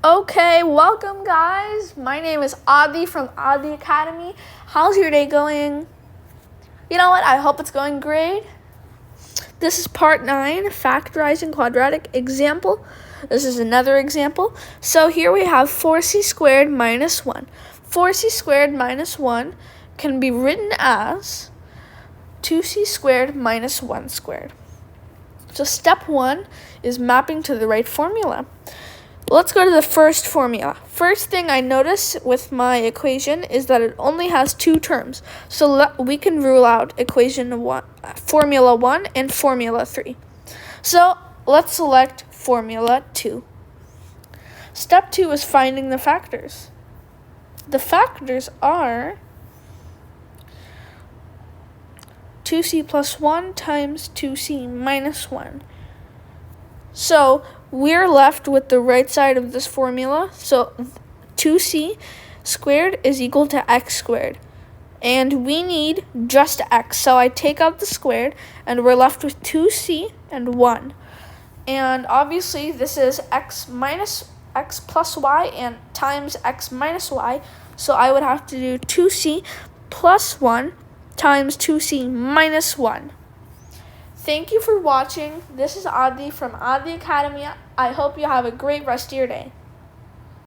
Okay, welcome guys. My name is Aadi from Aadi Academy. How's your day going? You know what? I hope it's going great. This is part 9, factorizing quadratic example. This is another example. So here we have 4c squared minus 1. 4c squared minus 1 can be written as 2c squared minus 1 squared. So step 1 is mapping to the right formula. Let's go to the first formula. First thing I notice with my equation is that it only has two terms. So we can rule out formula 1 and formula 3. So let's select formula 2. Step 2 is finding the factors. The factors are 2c plus 1 times 2c minus 1. So we're left with the right side of this formula. So 2c squared is equal to x squared. And we need just x. So I take out the squared, and we're left with 2c and 1. And obviously, this is x plus y and times x minus y. So I would have to do 2c plus 1 times 2c minus 1. Thank you for watching. This is Aadi from Aadi Academy. I hope you have a great rest of your day.